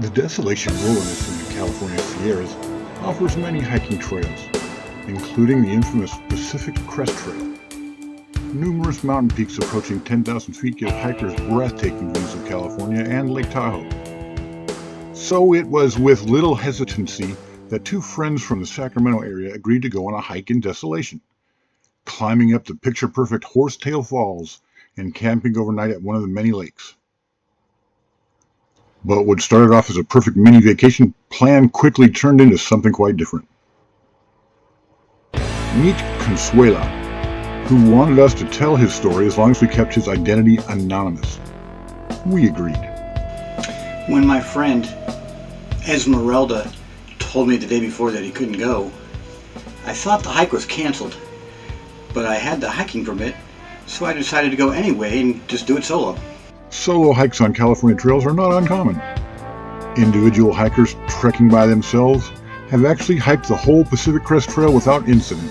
The Desolation Wilderness in the California Sierras offers many hiking trails, including the infamous Pacific Crest Trail. Numerous mountain peaks approaching 10,000 feet give hikers breathtaking views of California and Lake Tahoe. So it was with little hesitancy that two friends from the Sacramento area agreed to go on a hike in Desolation, climbing up the picture-perfect Horsetail Falls and camping overnight at one of the many lakes. But what started off as a perfect mini vacation plan quickly turned into something quite different. Meet Consuela, who wanted us to tell his story as long as we kept his identity anonymous. We agreed. When my friend Esmeralda told me the day before that he couldn't go, I thought the hike was canceled, but I had the hiking permit, so I decided to go anyway and just do it solo. Solo hikes on California trails are not uncommon. Individual hikers trekking by themselves have actually hiked the whole Pacific Crest Trail without incident.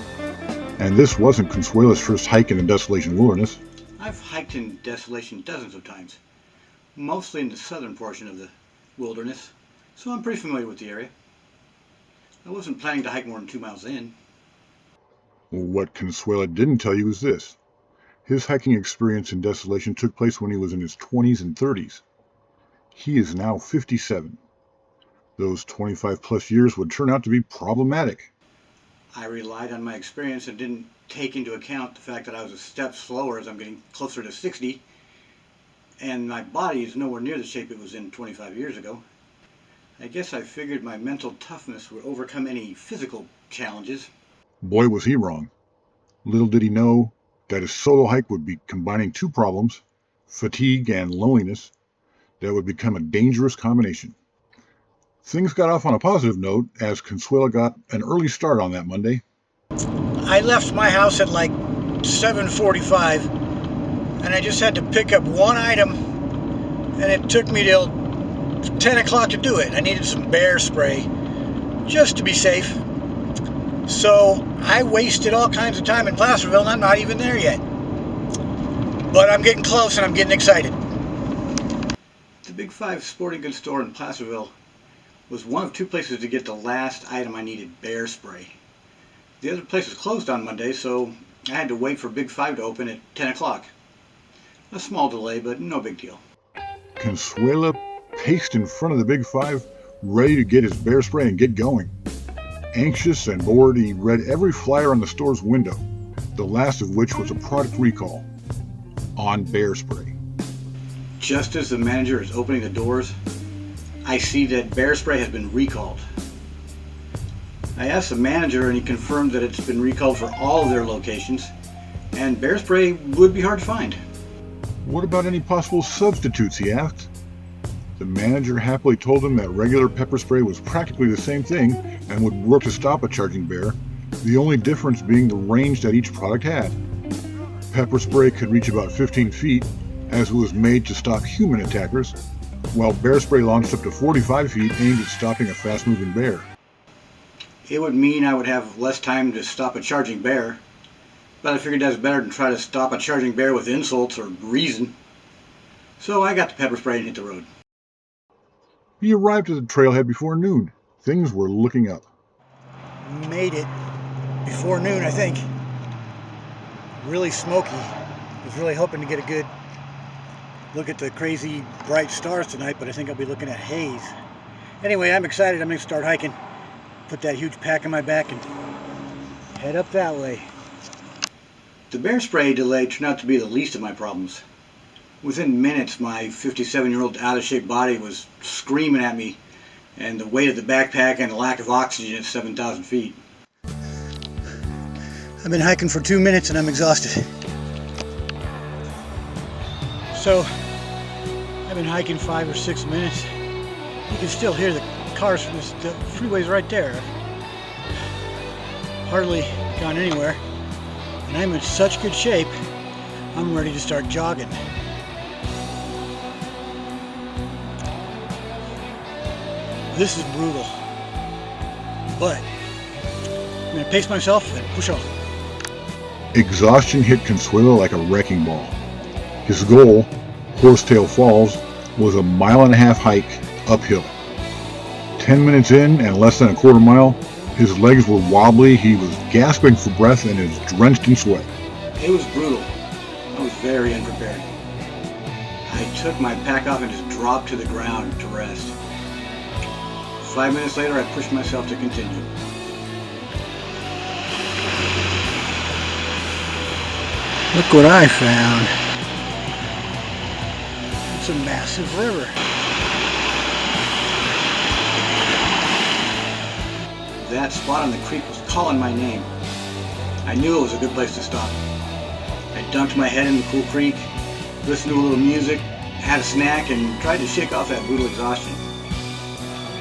And this wasn't Consuela's first hike in the Desolation Wilderness. I've hiked in Desolation dozens of times, mostly in the southern portion of the wilderness, so I'm pretty familiar with the area. I wasn't planning to hike more than 2 miles in. What Consuela didn't tell you was this. His hiking experience in Desolation took place when he was in his 20s and 30s. He is now 57. Those 25 plus years would turn out to be problematic. I relied on my experience and didn't take into account the fact that I was a step slower as I'm getting closer to 60, and my body is nowhere near the shape it was in 25 years ago. I guess I figured my mental toughness would overcome any physical challenges. Boy, was he wrong. Little did he know that his solo hike would be combining two problems, fatigue and loneliness, that would become a dangerous combination. Things got off on a positive note as Consuela got an early start on that Monday. I left my house at like 7:45, and I just had to pick up one item, and it took me till 10 o'clock to do it. I needed some bear spray just to be safe. So I wasted all kinds of time in Placerville, and I'm not even there yet. But I'm getting close, and I'm getting excited. The Big Five sporting goods store in Placerville was one of two places to get the last item I needed, bear spray. The other place was closed on Monday, so I had to wait for Big Five to open at 10 o'clock. A small delay, but no big deal. Consuela paced in front of the Big Five, ready to get his bear spray and get going. Anxious and bored, he read every flyer on the store's window, the last of which was a product recall on bear spray. Just as the manager is opening the doors, I see that bear spray has been recalled. I asked the manager and he confirmed that it's been recalled for all of their locations, and bear spray would be hard to find. What about any possible substitutes, he asked. The manager happily told him that regular pepper spray was practically the same thing and would work to stop a charging bear, the only difference being the range that each product had. Pepper spray could reach about 15 feet, as it was made to stop human attackers, while bear spray launched up to 45 feet aimed at stopping a fast-moving bear. It would mean I would have less time to stop a charging bear, but I figured that's better than try to stop a charging bear with insults or reason. So I got the pepper spray and hit the road. He arrived at the trailhead before noon. Things were looking up. Made it before noon, I think. Really smoky. Was really hoping to get a good look at the crazy bright stars tonight, but I think I'll be looking at haze. Anyway, I'm excited. I'm going to start hiking. Put that huge pack on my back and head up that way. The bear spray delay turned out to be the least of my problems. Within minutes, my 57-year-old out-of-shape body was screaming at me, and the weight of the backpack and the lack of oxygen at 7,000 feet. I've been hiking for 2 minutes and I'm exhausted. So, I've been hiking 5 or 6 minutes. You can still hear the cars from the freeway's right there. Hardly gone anywhere, and I'm in such good shape, I'm ready to start jogging. This is brutal, but I'm going to pace myself and push on. Exhaustion hit Consuela like a wrecking ball. His goal, Horsetail Falls, was a 1.5 mile hike uphill. 10 minutes in and less than a quarter mile, his legs were wobbly, he was gasping for breath, and is drenched in sweat. It was brutal. I was very unprepared. I took my pack off and just dropped to the ground to rest. 5 minutes later, I pushed myself to continue. Look what I found. It's a massive river. That spot on the creek was calling my name. I knew it was a good place to stop. I dunked my head in the cool creek, listened to a little music, had a snack, and tried to shake off that brutal exhaustion.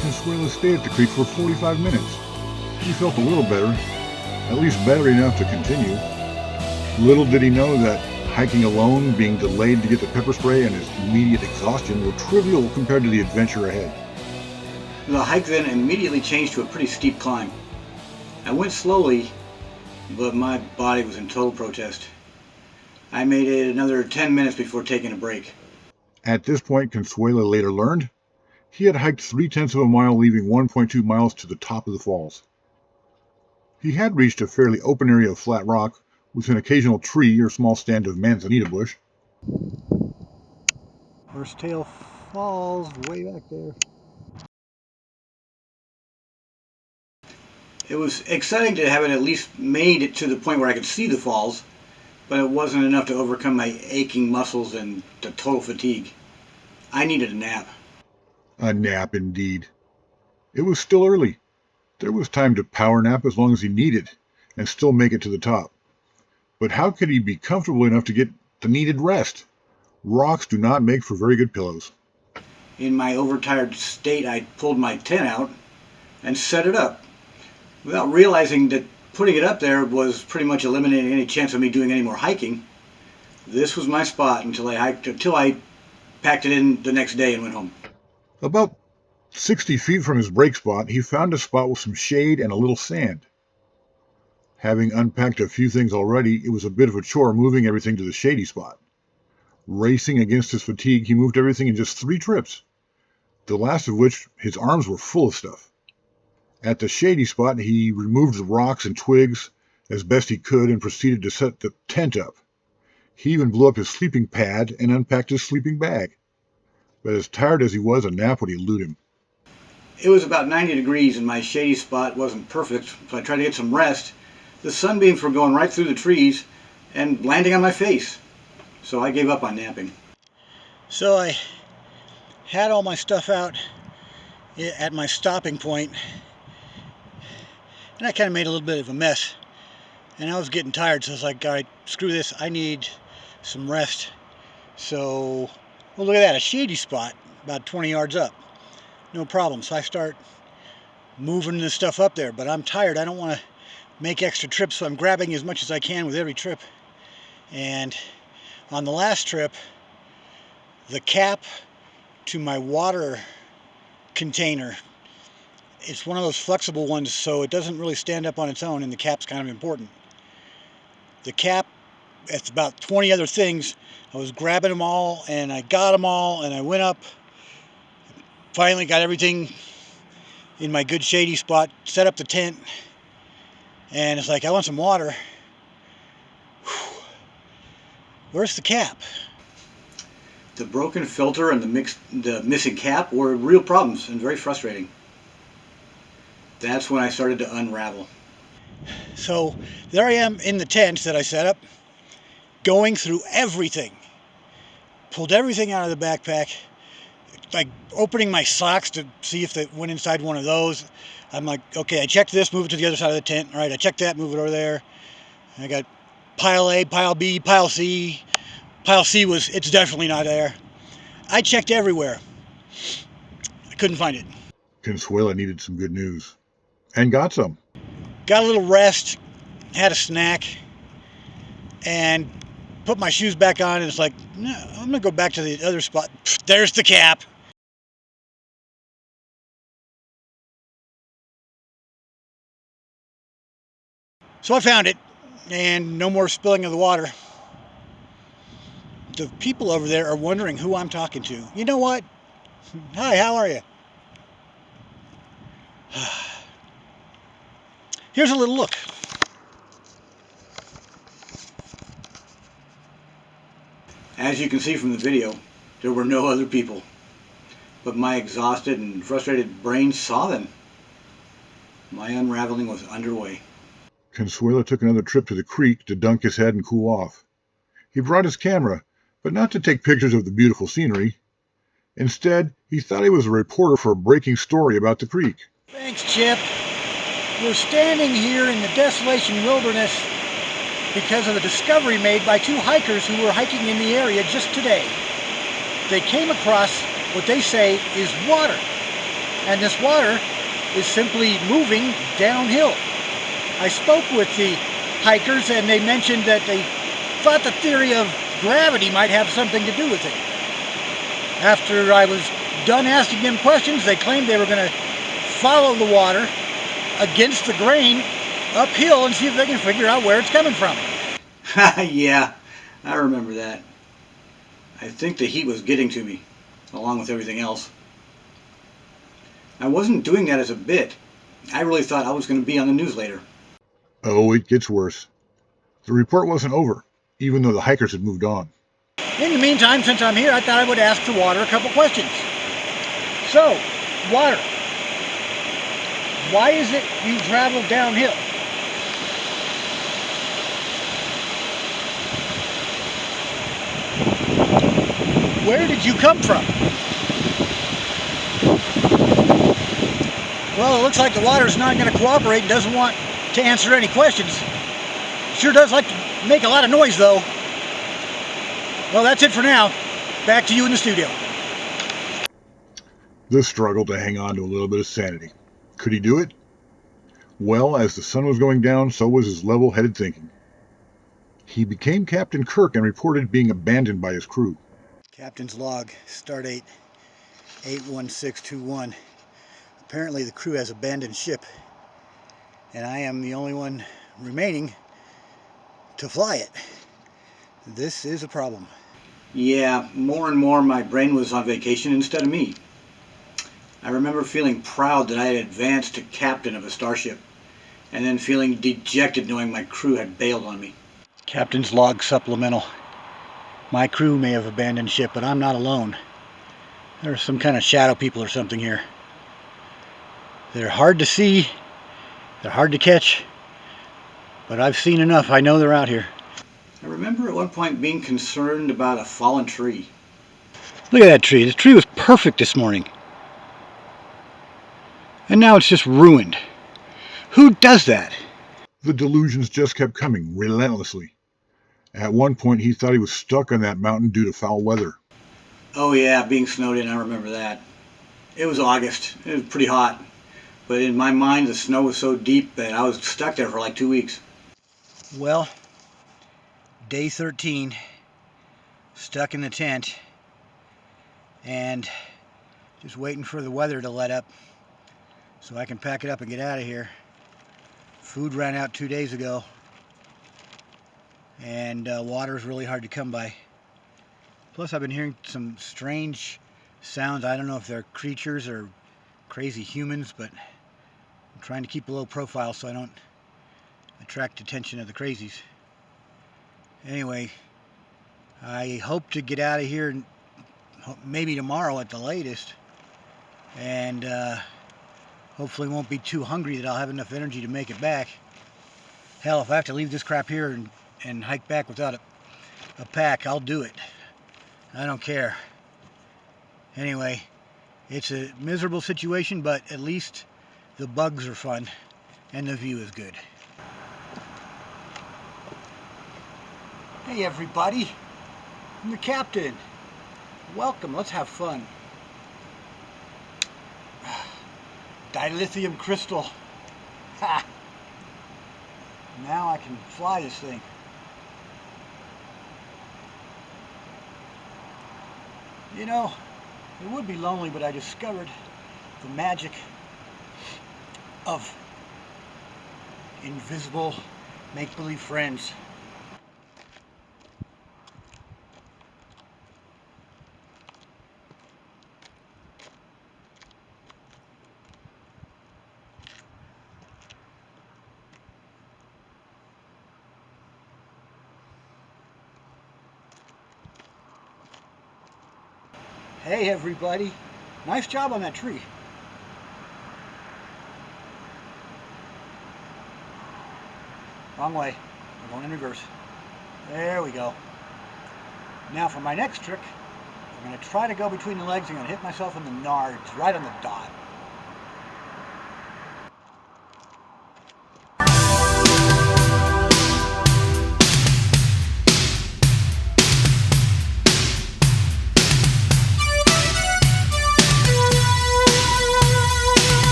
Consuelo stayed at the creek for 45 minutes. He felt a little better, at least better enough to continue. Little did he know that hiking alone, being delayed to get the pepper spray, and his immediate exhaustion were trivial compared to the adventure ahead. The hike then immediately changed to a pretty steep climb. I went slowly, but my body was in total protest. I made it another 10 minutes before taking a break. At this point, Consuelo later learned, he had hiked 3/10 of a mile, leaving 1.2 miles to the top of the falls. He had reached a fairly open area of flat rock with an occasional tree or small stand of manzanita bush. Horsetail Falls, way back there. It was exciting to have it at least made it to the point where I could see the falls, but it wasn't enough to overcome my aching muscles and the total fatigue. I needed a nap. A nap indeed. It was still early. There was time to power nap as long as he needed, and still make it to the top. But how could he be comfortable enough to get the needed rest? Rocks do not make for very good pillows. In my overtired state, I pulled my tent out and set it up, without realizing that putting it up there was pretty much eliminating any chance of me doing any more hiking. This was my spot until I packed it in the next day and went home. About 60 feet from his break spot, he found a spot with some shade and a little sand. Having unpacked a few things already, it was a bit of a chore moving everything to the shady spot. Racing against his fatigue, he moved everything in just 3 trips, the last of which his arms were full of stuff. At the shady spot, he removed the rocks and twigs as best he could and proceeded to set the tent up. He even blew up his sleeping pad and unpacked his sleeping bag. But as tired as he was, a nap would elude him. It was about 90 degrees and my shady spot wasn't perfect, so I tried to get some rest. The sunbeams were going right through the trees and landing on my face, so I gave up on napping. So I had all my stuff out at my stopping point, and I kind of made a little bit of a mess. And I was getting tired, so I was like, all right, screw this, I need some rest. So, well, look at that, a shady spot about 20 yards up. No problem. So I start moving this stuff up there, but I'm tired. I don't want to make extra trips, so I'm grabbing as much as I can with every trip. And on the last trip, the cap to my water container, it's one of those flexible ones, so it doesn't really stand up on its own, and the cap's kind of important. The cap, it's about 20 other things. I was grabbing them all, and I got them all, and I went up. Finally got everything in my good shady spot, set up the tent, and it's like, I want some water. Whew. Where's the cap? The broken filter and the missing cap were real problems and very frustrating. That's when I started to unravel. So there I am in the tent that I set up, going through everything. Pulled everything out of the backpack, like opening my socks to see if they went inside one of those. I'm like, okay, I checked this, move it to the other side of the tent. All right, I checked that, move it over there. And I got pile A, pile B, pile C. Pile C it's definitely not there. I checked everywhere. I couldn't find it. Consuela needed some good news. And got some. Got a little rest, had a snack, and put my shoes back on, and it's like, no, I'm going to go back to the other spot. There's the cap. So I found it, and no more spilling of the water. The people over there are wondering who I'm talking to. You know what? Hi, how are you? Here's a little look. As you can see from the video, there were no other people, but my exhausted and frustrated brain saw them. My unraveling was underway. Consuelo took another trip to the creek to dunk his head and cool off. He brought his camera, but not to take pictures of the beautiful scenery. Instead, he thought he was a reporter for a breaking story about the creek. Thanks, Chip. We're standing here in the desolation wilderness because of a discovery made by two hikers who were hiking in the area just today. They came across what they say is water, and this water is simply moving downhill. I spoke with the hikers and they mentioned that they thought the theory of gravity might have something to do with it. After I was done asking them questions, they claimed they were going to follow the water against the grain uphill and see if they can figure out where it's coming from. Yeah, I remember that. I think the heat was getting to me, along with everything else. I wasn't doing that as a bit. I really thought I was going to be on the news later. Oh, it gets worse. The report wasn't over, even though the hikers had moved on. In the meantime, since I'm here, I thought I would ask the water a couple questions. So, water. Why is it you travel downhill? Where did you come from? Well, it looks like the water's not going to cooperate and doesn't want to answer any questions. Sure does like to make a lot of noise, though. Well, that's it for now. Back to you in the studio. The struggle to hang on to a little bit of sanity. Could he do it? Well, as the sun was going down, so was his level-headed thinking. He became Captain Kirk and reported being abandoned by his crew. Captain's log, stardate 81621. Apparently the crew has abandoned ship, and I am the only one remaining to fly it. This is a problem. Yeah, more and more my brain was on vacation instead of me. I remember feeling proud that I had advanced to captain of a starship, and then feeling dejected knowing my crew had bailed on me. Captain's log supplemental. My crew may have abandoned ship, but I'm not alone. There are some kind of shadow people or something here. They're hard to see, they're hard to catch, but I've seen enough. I know they're out here. I remember at one point being concerned about a fallen tree. Look at that tree. The tree was perfect this morning. And now it's just ruined. Who does that? The delusions just kept coming, relentlessly. At one point, he thought he was stuck on that mountain due to foul weather. Oh yeah, being snowed in, I remember that. It was August. It was pretty hot. But in my mind, the snow was so deep that I was stuck there for like 2 weeks. Well, day 13, stuck in the tent, and just waiting for the weather to let up so I can pack it up and get out of here. Food ran out 2 days ago, and water is really hard to come by. Plus, I've been hearing some strange sounds. I don't know if they're creatures or crazy humans, but I'm trying to keep a low profile so I don't attract attention of the crazies. Anyway, I hope to get out of here maybe tomorrow at the latest, and hopefully won't be too hungry that I'll have enough energy to make it back. Hell, if I have to leave this crap here and hike back without a pack, I'll do it. I don't care. Anyway, it's a miserable situation, but at least the bugs are fun and the view is good. Hey everybody, I'm the captain. Welcome, let's have fun. Dilithium crystal. Ha! Now I can fly this thing. You know, it would be lonely, but I discovered the magic of invisible make-believe friends. Hey everybody, nice job on that tree. Wrong way, we're going in reverse. There we go. Now for my next trick, I'm going to try to go between the legs. I'm going to hit myself in the nards, right on the dot.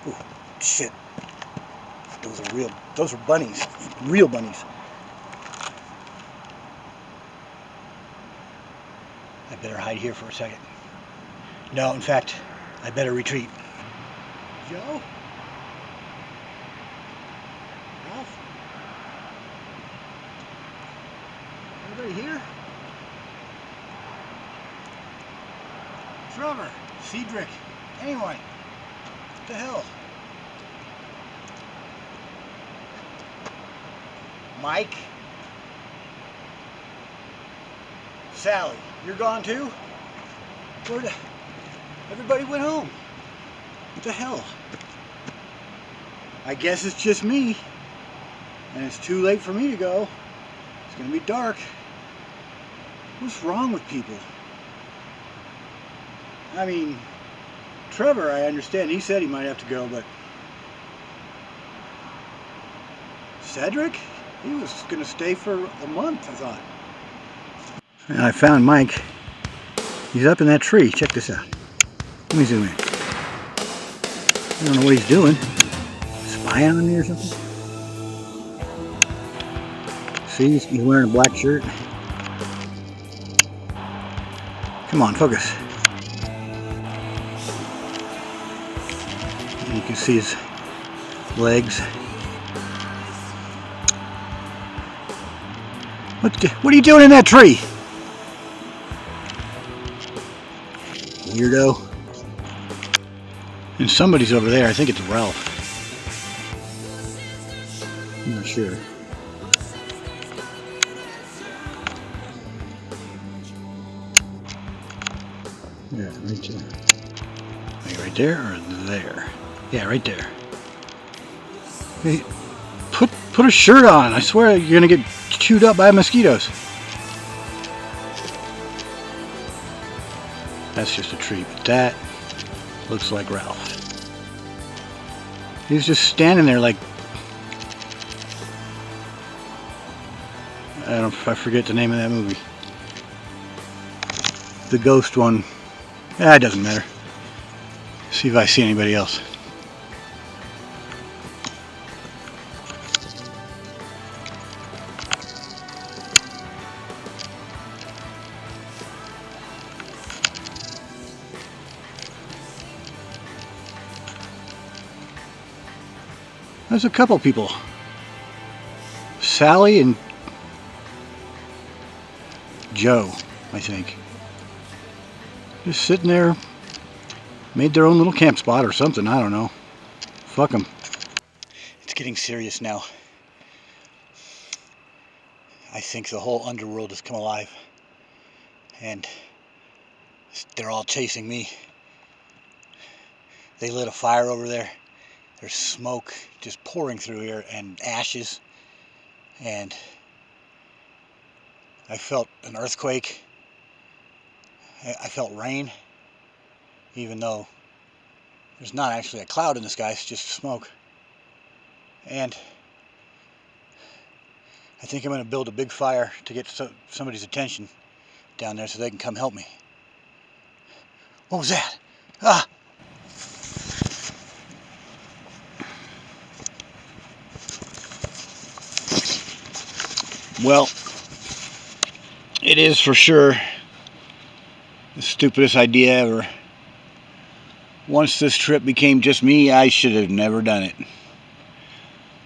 Ooh, shit. Those are bunnies. Real bunnies. I better hide here for a second. No, in fact, I better retreat. Joe? Ralph? Anybody here? Trevor? Cedric? Anyone? What the hell? Mike? Sally, you're gone too? Everybody went home. What the hell? I guess it's just me. And it's too late for me to go. It's gonna be dark. What's wrong with people? I mean, Trevor, I understand. He said he might have to go, but Cedric? He was going to stay for a month, I thought. And I found Mike. He's up in that tree. Check this out. Let me zoom in. I don't know what he's doing. Spying on me or something? See, he's wearing a black shirt. Come on, focus. You can see his legs. What are you doing in that tree? Weirdo. And somebody's over there. I think it's Ralph. I'm not sure. Yeah, right there. Are you right there or there? Yeah, right there. Hey, put a shirt on. I swear you're gonna get chewed up by mosquitoes. That's just a tree, but that looks like Ralph. He's just standing there like, I forget the name of that movie. The ghost one. It doesn't matter. See if I see anybody else. There's a couple people. Sally and Joe, I think. Just sitting there, made their own little camp spot or something, I don't know. Fuck them. It's getting serious now. I think the whole underworld has come alive. And they're all chasing me. They lit a fire over there. There's smoke just pouring through here and ashes. And I felt an earthquake. I felt rain, even though there's not actually a cloud in the sky, it's just smoke. And I think I'm going to build a big fire to get somebody's attention down there so they can come help me. What was that? Ah! Well, it is for sure the stupidest idea ever. once this trip became just me, I should have never done it.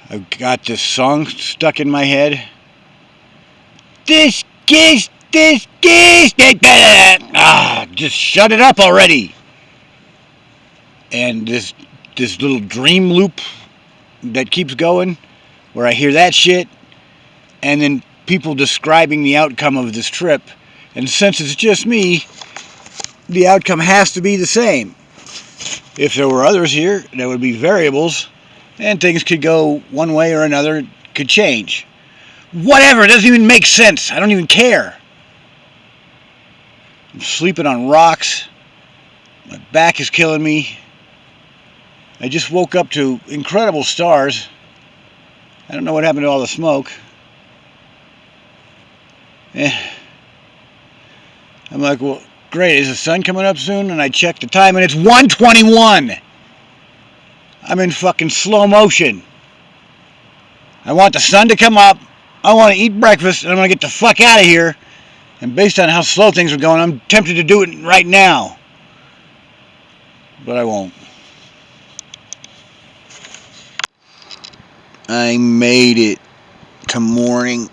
I've got this song stuck in my head. Just shut it up already. And this little dream loop that keeps going, where I hear that shit, and then people describing the outcome of this trip. And since it's just me, the outcome has to be the same. If there were others here, there would be variables, and things could go one way or another, could change. Whatever, it doesn't even make sense. I don't even care. I'm sleeping on rocks. My back is killing me. I just woke up to incredible stars. I don't know what happened to all the smoke. I'm like, well, great, is the sun coming up soon? And I check the time and it's 1:21. I'm in fucking slow motion. I want the sun to come up. I want to eat breakfast and I'm going to get the fuck out of here. And based on how slow things are going, I'm tempted to do it right now. But I won't. I made it to morning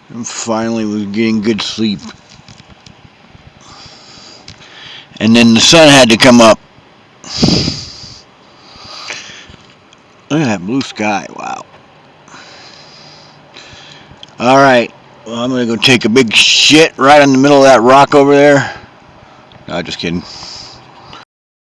and finally was getting good sleep. And then the sun had to come up. Look at that blue sky, wow. Alright, well, I'm going to go take a big shit right in the middle of that rock over there. No, just kidding.